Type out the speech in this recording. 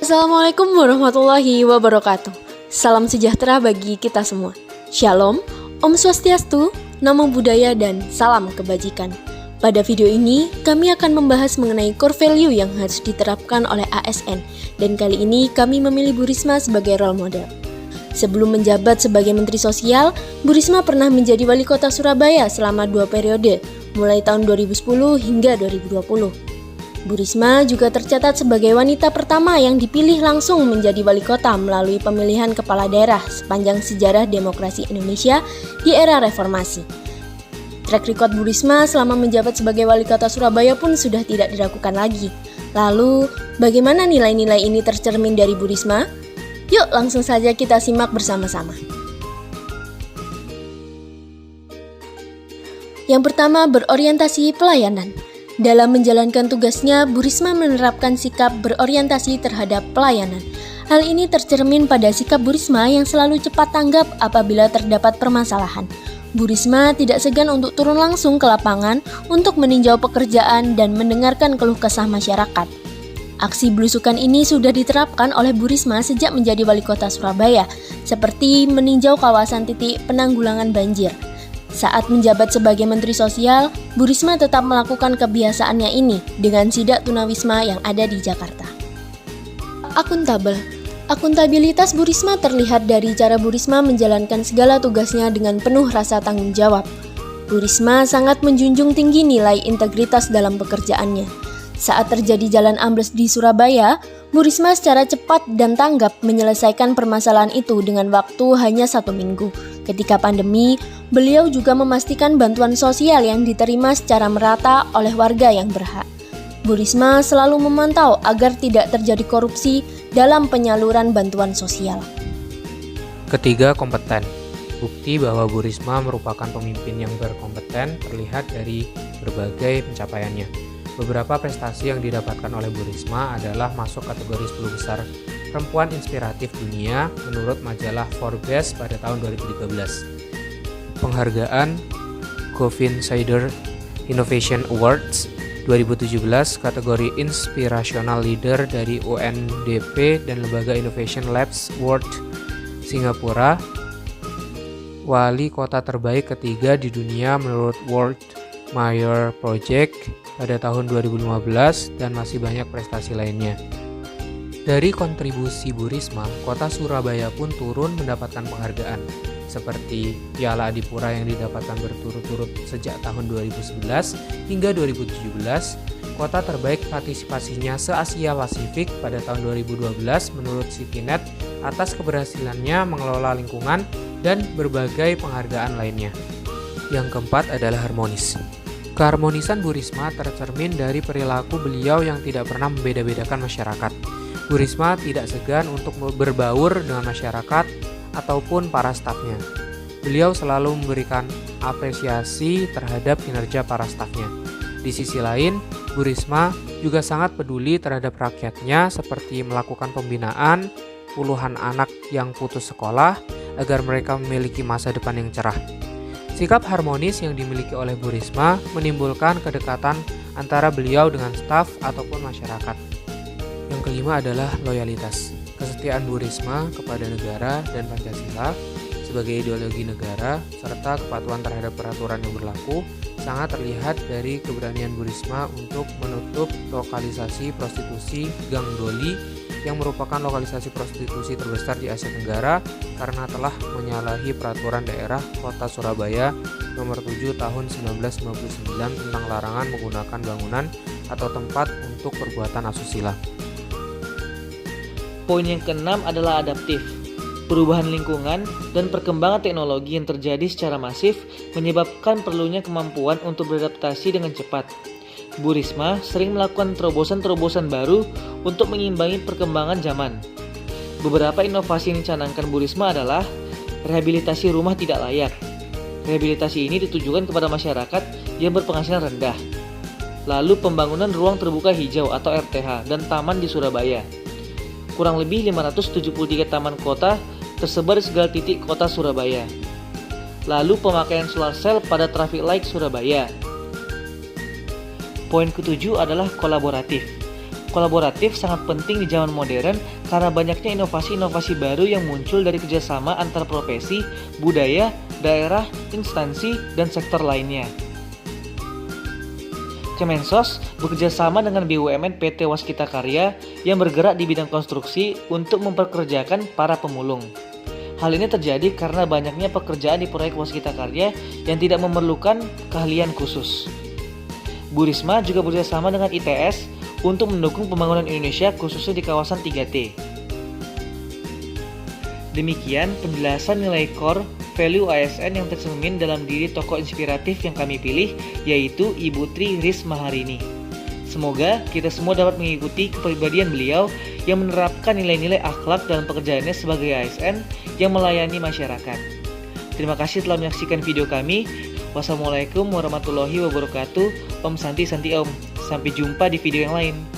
Assalamualaikum warahmatullahi wabarakatuh. Salam sejahtera bagi kita semua. Shalom, Om Swastiastu, Namo Buddhaya, dan salam kebajikan. Pada video ini, kami akan membahas mengenai core value yang harus diterapkan oleh ASN. Dan kali ini kami memilih Bu Risma sebagai role model. Sebelum menjabat sebagai Menteri Sosial, Bu Risma pernah menjadi Wali Kota Surabaya selama 2 periode, mulai tahun 2010 hingga 2020. Bu Risma juga tercatat sebagai wanita pertama yang dipilih langsung menjadi wali kota melalui pemilihan kepala daerah sepanjang sejarah demokrasi Indonesia di era reformasi. Track record Bu Risma selama menjabat sebagai wali kota Surabaya pun sudah tidak diragukan lagi. Lalu, bagaimana nilai-nilai ini tercermin dari Bu Risma? Yuk langsung saja kita simak bersama-sama. Yang pertama, berorientasi pelayanan. Dalam menjalankan tugasnya, Bu Risma menerapkan sikap berorientasi terhadap pelayanan. Hal ini tercermin pada sikap Bu Risma yang selalu cepat tanggap apabila terdapat permasalahan. Bu Risma tidak segan untuk turun langsung ke lapangan untuk meninjau pekerjaan dan mendengarkan keluh kesah masyarakat. Aksi belusukan ini sudah diterapkan oleh Bu Risma sejak menjadi wali kota Surabaya, seperti meninjau kawasan titik penanggulangan banjir. Saat menjabat sebagai Menteri Sosial, Bu Risma tetap melakukan kebiasaannya ini dengan sidak tunawisma yang ada di Jakarta. Akuntabel. Akuntabilitas Bu Risma terlihat dari cara Bu Risma menjalankan segala tugasnya dengan penuh rasa tanggung jawab. Bu Risma sangat menjunjung tinggi nilai integritas dalam pekerjaannya. Saat terjadi jalan ambles di Surabaya, Bu Risma secara cepat dan tanggap menyelesaikan permasalahan itu dengan waktu hanya 1 minggu. Ketika pandemi, beliau juga memastikan bantuan sosial yang diterima secara merata oleh warga yang berhak. Bu Risma selalu memantau agar tidak terjadi korupsi dalam penyaluran bantuan sosial. Ketiga, kompeten. Bukti bahwa Bu Risma merupakan pemimpin yang berkompeten terlihat dari berbagai pencapaiannya. Beberapa prestasi yang didapatkan oleh Bu Risma adalah masuk kategori 10 besar perempuan inspiratif dunia menurut majalah Forbes pada tahun 2013. Penghargaan Govin Sider Innovation Awards 2017 kategori Inspirational Leader dari UNDP dan Lembaga Innovation Labs World Singapura. Wali kota terbaik ketiga di dunia menurut World Mayor Project pada tahun 2015 dan masih banyak prestasi lainnya. Dari kontribusi Bu Risma, kota Surabaya pun turun mendapatkan penghargaan seperti Piala Adipura yang didapatkan berturut-turut sejak tahun 2011 hingga 2017, kota terbaik partisipasinya se-Asia Pasifik pada tahun 2012 menurut Citynet atas keberhasilannya mengelola lingkungan dan berbagai penghargaan lainnya. Yang keempat adalah harmonis. Keharmonisan Bu Risma tercermin dari perilaku beliau yang tidak pernah membeda-bedakan masyarakat. Bu Risma tidak segan untuk berbaur dengan masyarakat ataupun para stafnya. Beliau selalu memberikan apresiasi terhadap kinerja para stafnya. Di sisi lain, Bu Risma juga sangat peduli terhadap rakyatnya seperti melakukan pembinaan puluhan anak yang putus sekolah agar mereka memiliki masa depan yang cerah. Sikap harmonis yang dimiliki oleh Bu Risma menimbulkan kedekatan antara beliau dengan staf ataupun masyarakat. Yang kelima adalah loyalitas. Kesetiaan Bu Risma kepada negara dan Pancasila sebagai ideologi negara serta kepatuhan terhadap peraturan yang berlaku sangat terlihat dari keberanian Bu Risma untuk menutup lokalisasi prostitusi Gang Doli yang merupakan lokalisasi prostitusi terbesar di Asia Tenggara karena telah menyalahi peraturan daerah Kota Surabaya nomor 7 tahun 1999 tentang larangan menggunakan bangunan atau tempat untuk perbuatan asusila. Poin yang keenam adalah adaptif. Perubahan lingkungan dan perkembangan teknologi yang terjadi secara masif menyebabkan perlunya kemampuan untuk beradaptasi dengan cepat. Bu Risma sering melakukan terobosan-terobosan baru untuk mengimbangi perkembangan zaman. Beberapa inovasi yang dicanangkan Bu Risma adalah rehabilitasi rumah tidak layak. Rehabilitasi ini ditujukan kepada masyarakat yang berpenghasilan rendah. Lalu pembangunan ruang terbuka hijau atau RTH dan taman di Surabaya. Kurang lebih 573 taman kota tersebar di segala titik kota Surabaya. Lalu pemakaian solar cell pada traffic light Surabaya. Poin ketujuh adalah kolaboratif. Kolaboratif sangat penting di zaman modern karena banyaknya inovasi-inovasi baru yang muncul dari kerjasama antar profesi, budaya, daerah, instansi, dan sektor lainnya. Kemensos bekerjasama dengan BUMN PT Waskita Karya yang bergerak di bidang konstruksi untuk memperkerjakan para pemulung. Hal ini terjadi karena banyaknya pekerjaan di proyek Waskita Karya yang tidak memerlukan keahlian khusus. Bu Risma juga bekerjasama dengan ITS untuk mendukung pembangunan Indonesia khususnya di kawasan 3T. Demikian penjelasan nilai core value ASN yang tercermin dalam diri tokoh inspiratif yang kami pilih, yaitu Ibu Tri Risma Harini. Semoga kita semua dapat mengikuti kepribadian beliau yang menerapkan nilai-nilai akhlak dalam pekerjaannya sebagai ASN yang melayani masyarakat. Terima kasih telah menyaksikan video kami. Wassalamualaikum warahmatullahi wabarakatuh. Om Santi Santi Om. Sampai jumpa di video yang lain.